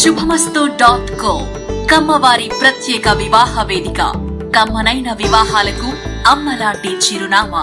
శుభమస్తు.co కమ్మవారి ప్రత్యేక వివాహ వేదిక. కమ్మనైన వివాహాలకు అమ్మలాంటి చిరునామా.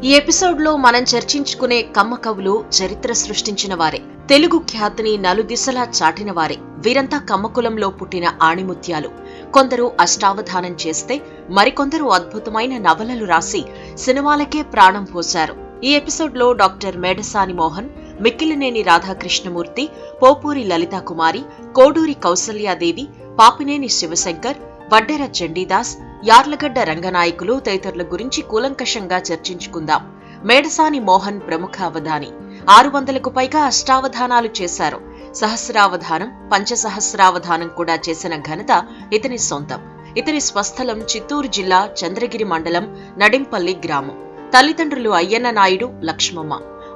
ఈ ఎపిసోడ్ లో మనం చర్చించుకునే కమ్మ కవులు చరిత్ర సృష్టించిన వారే, తెలుగు ఖ్యాతిని నలుదిశలా చాటిన వారే. వీరంతా కమ్మకులంలో పుట్టిన ఆణిముత్యాలు. కొందరు అష్టావధానం చేస్తే మరికొందరు అద్భుతమైన నవలలు రాసి సినిమాలకే ప్రాణం పోశారు. ఈ ఎపిసోడ్ లో డాక్టర్ మేడసాని మోహన్, మిక్కిలినేని రాధాకృష్ణమూర్తి, పోపూరి లలితాకుమారి, కోడూరి కౌసల్యాదేవి, పాపినేని శివశంకర్, వడ్డెర చండీదాస్, యార్లగడ్డ రంగనాయకులు తదితరుల గురించి కూలంకషంగా చర్చించుకుందాం. మేడసాని మోహన్ ప్రముఖ అవధాని. 600కు పైగా అష్టావధానాలు చేశారు. సహస్రావధానం, పంచసహస్రావధానం కూడా చేసిన ఘనత ఇతని సొంతం. ఇతని స్వస్థలం చిత్తూరు జిల్లా చంద్రగిరి మండలం నడింపల్లి గ్రామం. తల్లిదండ్రులు అయ్యన్న నాయుడు, లక్ష్మమ్మ.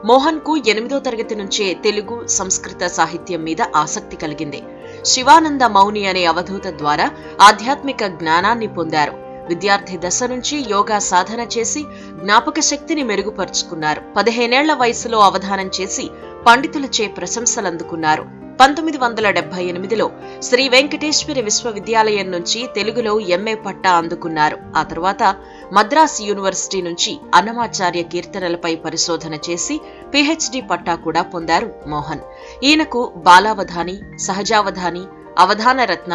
మోహన్ కు 8వ తరగతి నుంచే తెలుగు, సంస్కృత సాహిత్యం మీద ఆసక్తి కలిగింది. శివానంద మౌని అనే అవధూత ద్వారా ఆధ్యాత్మిక జ్ఞానాన్ని పొందారు. విద్యార్థి దశ నుంచి యోగా సాధన చేసి జ్ఞాపక శక్తిని మెరుగుపరుచుకున్నారు. 15 ఏళ్ల వయసులో అవధానం చేసి పండితులచే ప్రశంసలందుకున్నారు. 1978లో శ్రీ వెంకటేశ్వర విశ్వవిద్యాలయం నుంచి తెలుగులో ఎంఏ పట్టా అందుకున్నారు. ఆ తర్వాత మద్రాసు యూనివర్సిటీ నుంచి అన్నమాచార్య కీర్తనలపై పరిశోధన చేసి పిహెచ్డి పట్టా కూడా పొందారు మోహన్. ఈయనకు బాలావధాని, సహజావధాని, అవధాన రత్న,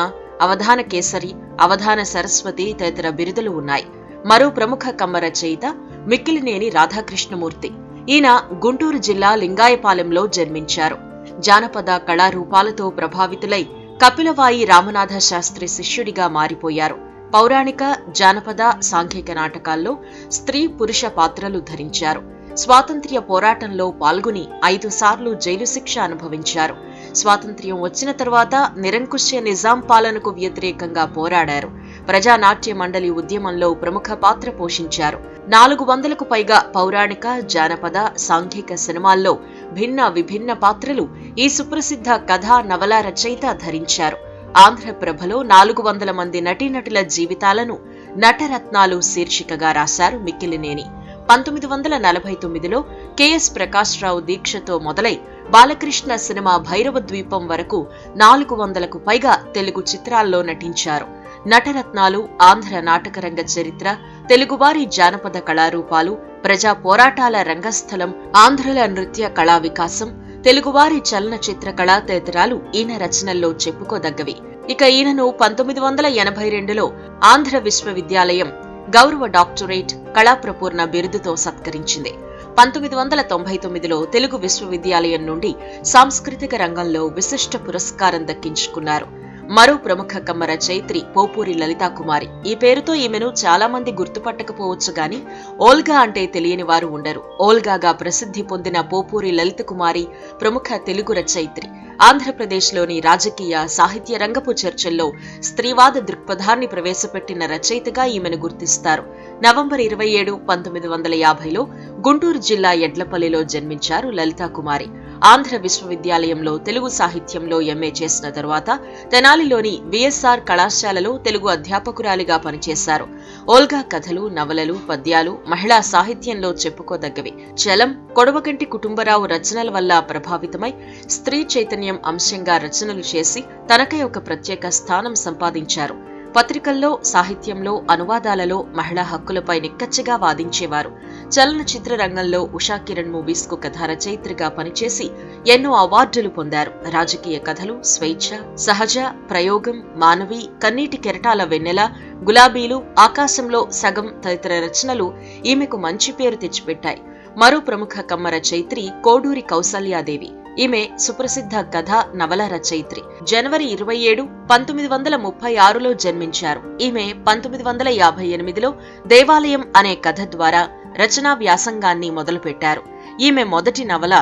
అవధాన కేసరి, అవధాన సరస్వతి తదితర బిరుదులు ఉన్నాయి. మరో ప్రముఖ కమ్మ రచయిత మిక్కిలినేని రాధాకృష్ణమూర్తి. ఈయన గుంటూరు జిల్లా లింగాయపాలెంలో జన్మించారు. జానపద కళారూపాలతో ప్రభావితులై కపిలవాయి రామనాథ శాస్త్రి శిష్యుడిగా మారిపోయారు. పౌరాణిక, జానపద, సాంఘిక నాటకాల్లో స్త్రీ, పురుష పాత్రలు ధరించారు. స్వాతంత్ర్య పోరాటంలో పాల్గొని 5 సార్లు జైలు శిక్ష అనుభవించారు. స్వాతంత్ర్యం వచ్చిన తర్వాత నిరంకుశ నిజాం పాలనకు వ్యతిరేకంగా పోరాడారు. ప్రజానాట్య మండలి ఉద్యమంలో ప్రముఖ పాత్ర పోషించారు. 400కు పైగా పౌరాణిక, జానపద, సాంఘిక సినిమాల్లో భిన్న విభిన్న పాత్రలు ఈ సుప్రసిద్ధ కథా నవల రచయిత ధరించారు. ఆంధ్రప్రభలో 400 మంది నటీనటుల జీవితాలను నటరత్నాలు శీర్షికగా రాశారు మిక్కిలినేని. 1949లో కెఎస్ ప్రకాశ్రావు దీక్షతో మొదలై బాలకృష్ణ సినిమా భైరవ ద్వీపం వరకు 400కు పైగా తెలుగు చిత్రాల్లో నటించారు. నటరత్నాలు, ఆంధ్ర నాటకరంగ చరిత్ర, తెలుగువారి జానపద కళారూపాలు, ప్రజా పోరాటాల రంగస్థలం, ఆంధ్రుల నృత్య కళా వికాసం, తెలుగువారి చలనచిత్ర కళా తదితరాలు ఈయన రచనల్లో చెప్పుకోదగ్గవి. ఇక ఈయనను 1982లో ఆంధ్ర విశ్వవిద్యాలయం గౌరవ డాక్టరేట్, కళాప్రపూర్ణ బిరుదుతో సత్కరించింది. 1999లో తెలుగు విశ్వవిద్యాలయం నుండి సాంస్కృతిక రంగంలో విశిష్ట పురస్కారం దక్కించుకున్నారు. మరో ప్రముఖ కమ్మ రచయిత్రి పోపూరి లలితాకుమారి. ఈ పేరుతో ఈమెను చాలా మంది గుర్తుపట్టకపోవచ్చు గాని ఓల్గా అంటే తెలియని వారు ఉండరు. ఓల్గాగా ప్రసిద్ధి పొందిన పోపూరి లలితకుమారి ప్రముఖ తెలుగు రచయిత్రి. ఆంధ్రప్రదేశ్లోని రాజకీయ, సాహిత్య రంగపు చర్చల్లో స్త్రీవాద దృక్పథాన్ని ప్రవేశపెట్టిన రచయితగా ఈమెను గుర్తిస్తారు. నవంబర్ 27, 1950లో గుంటూరు జిల్లా ఎడ్లపల్లిలో జన్మించారు లలితాకుమారి. ఆంధ్ర విశ్వవిద్యాలయంలో తెలుగు సాహిత్యంలో ఎంఏ చేసిన తరువాత తెనాలిలోని విఎస్ఆర్ కళాశాలలో తెలుగు అధ్యాపకురాలిగా పనిచేశారు. ఓల్గా కథలు, నవలలు, పద్యాలు మహిళా సాహిత్యంలో చెప్పుకోదగ్గవి. చలం, కొడవగంటి కుటుంబరావు రచనల వల్ల ప్రభావితమై స్త్రీ చైతన్యం అంశంగా రచనలు చేసి తనకై ఒక ప్రత్యేక స్థానం సంపాదించారు. పత్రికల్లో, సాహిత్యంలో, అనువాదాలలో మహిళా హక్కులపై నిక్కచ్చిగా వాదించేవారు. చలనచిత్ర రంగంలో ఉషా కిరణ్ మూవీస్ కు కథా రచయిత్రిగా పనిచేసి ఎన్నో అవార్డులు పొందారు. రాజకీయ కథలు, స్వేచ్ఛ, సహజ, ప్రయోగం, మానవి, కన్నీటి కెరటాల వెన్నెల, గులాబీలు, ఆకాశంలో సగం తదితర రచనలు ఈమెకు మంచి పేరు తెచ్చిపెట్టాయి. మరో ప్రముఖ కమ్మ రచయిత్రి కోడూరి కౌసల్యాదేవి. ఈమె సుప్రసిద్ధ కథ, నవల రచయిత్రి. జనవరి 27, 1936లో జన్మించారు. ఈమె 1958లో దేవాలయం అనే కథ ద్వారా రచనా వ్యాసంగాన్ని మొదలుపెట్టారు. ఈమె మొదటి నవల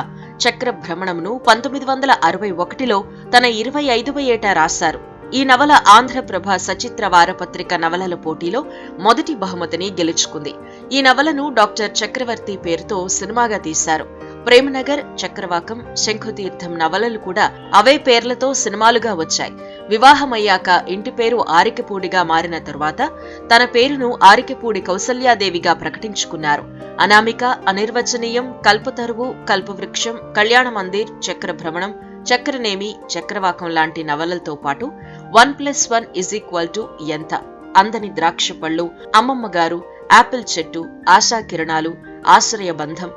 చక్రభ్రమణంను 1961లో తన 25వ ఏట రాశారు. ఈ నవల ఆంధ్రప్రభ సచిత్ర వారపత్రిక నవలల పోటీలో మొదటి బహుమతిని గెలుచుకుంది. ఈ నవలను డాక్టర్ చక్రవర్తి పేరుతో సినిమాగా తీశారు. ప్రేమనగర్, చక్రవాకం, శంఖుతీర్థం నవలలు కూడా అవే పేర్లతో సినిమాలుగా వచ్చాయి. వివాహమయ్యాక ఇంటి పేరు ఆరికపూడిగా మారిన తరువాత తన పేరును ఆరికపూడి కౌసల్యాదేవిగా ప్రకటించుకున్నారు. అనామిక, అనిర్వచనీయం, కల్పతరువు, కల్పవృక్షం, కళ్యాణ మందిర్, చక్రభ్రమణం, చక్రనేమి, చక్రవాకం లాంటి నవలలతో పాటు 1+1 ఎంత, అందని ద్రాక్ష పళ్ళు, అమ్మమ్మ గారు, ఆపిల్ చెట్టు, ఆశా కిరణాలు, ఆశ్రయ బంధం,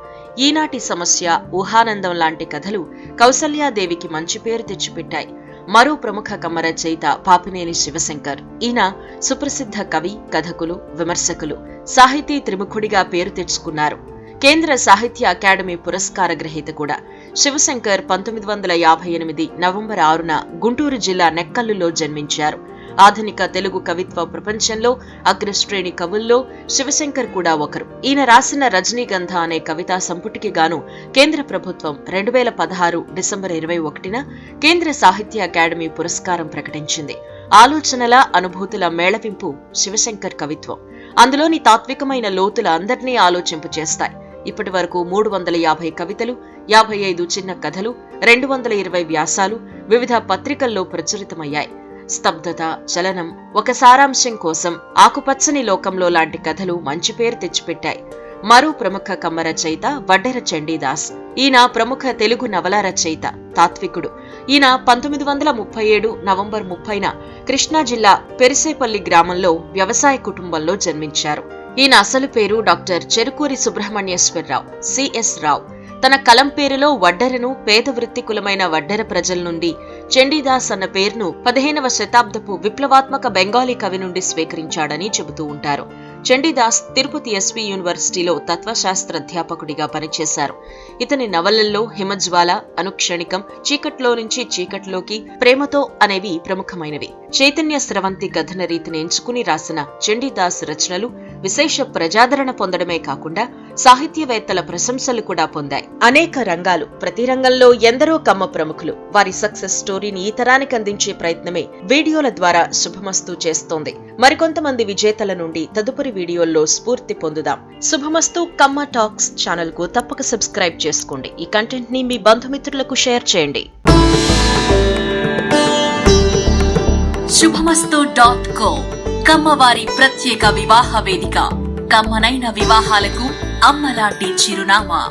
ఈనాటి సమస్య, ఊహానందం లాంటి కథలు కౌసల్యాదేవికి మంచి పేరు తెచ్చిపెట్టాయి. మరో ప్రముఖ కమ్మ రచయిత పాపినేని శివశంకర్. ఈయన సుప్రసిద్ధ కవి, కథకులు, విమర్శకులు, సాహితీ త్రిముఖుడిగా పేరు తెచ్చుకున్నారు. కేంద్ర సాహిత్య అకాడమీ పురస్కార గ్రహీత కూడా. శివశంకర్ 1958 నవంబర్ 6న గుంటూరు జిల్లా నెక్కల్లులో జన్మించారు. ఆధునిక తెలుగు కవిత్వ ప్రపంచంలో అగ్రశ్రేణి కవుల్లో శివశంకర్ కూడా ఒకరు. ఈయన రాసిన రజనీగంధ అనే కవితా సంపుటికి గాను కేంద్ర ప్రభుత్వం 2016 డిసెంబర్ 21న కేంద్ర సాహిత్య అకాడమీ పురస్కారం ప్రకటించింది. ఆలోచనల, అనుభూతుల మేళవింపు శివశంకర్ కవిత్వం. అందులోని తాత్వికమైన లోతుల అందరినీ ఆలోచింపు చేస్తాయి. ఇప్పటి వరకు 350 కవితలు, 55 చిన్న కథలు, 220 వ్యాసాలు వివిధ పత్రికల్లో ప్రచురితమయ్యాయి. స్తబ్దత, చలనం, ఒక సారాంశం కోసం, ఆకుపచ్చని లోకంలో లాంటి కథలు మంచి పేరు తెచ్చిపెట్టాయి. మరో ప్రముఖ కమ్మ రచయిత వడ్డెర చండీదాస్. ఈయన ప్రముఖ తెలుగు నవల రచయిత, తాత్వికుడు. ఈయన 1937 నవంబర్ 30న కృష్ణా జిల్లా పెరిసేపల్లి గ్రామంలో వ్యవసాయ కుటుంబంలో జన్మించారు. ఈయన అసలు పేరు డాక్టర్ చెరుకూరి సుబ్రహ్మణ్యేశ్వరరావు, సిఎస్ రావు. తన కలం పేరులో వడ్డెరను పేద వృత్తి కులమైన వడ్డెర ప్రజల నుండి చండీదాస్ అన్న పేరును 15వ శతాబ్దపు విప్లవాత్మక బెంగాలీ కవి నుండి స్వీకరించాడని చెబుతూ ఉంటారు. చండీదాస్ తిరుపతి ఎస్వి యూనివర్సిటీలో తత్వశాస్త్ర అధ్యాపకుడిగా పనిచేశారు. ఇతని నవలల్లో హిమజ్వాల, అనుక్షణికం, చీకట్లో నుంచి చీకట్లోకి, ప్రేమతో అనేవి ప్రముఖమైనవి. చైతన్య స్రవంతి కథన రీతిని ఎంచుకుని రాసిన చండీదాస్ రచనలు విశేష ప్రజాదరణ పొందడమే కాకుండా సాహిత్యవేత్తల ప్రశంసలు కూడా పొందాయి. అనేక రంగాలు, ప్రతి రంగంలో ఎందరో కమ్మ ప్రముఖులు వారి సక్సెస్ స్టోరీని ఈ తరానికి అందించే ప్రయత్నమే వీడియోల ద్వారా శుభమస్తు చేస్తోంది. మరికొంతమంది విజేతల నుండి తదుపరి వీడియోల్లో స్ఫూర్తి పొందుదాం. శుభమస్తు కమ్మ టాక్స్ ఛానల్ కు తప్పక సబ్స్క్రైబ్ చేసుకోండి. ఈ కంటెంట్ ని మీ బంధుమిత్రులకు షేర్ చేయండి. శుభమస్తు.co కమ్మవారి ప్రత్యేక వివాహ వేదిక. కమ్మనైన వివాహాలకు అమ్మలాంటి చిరునామా.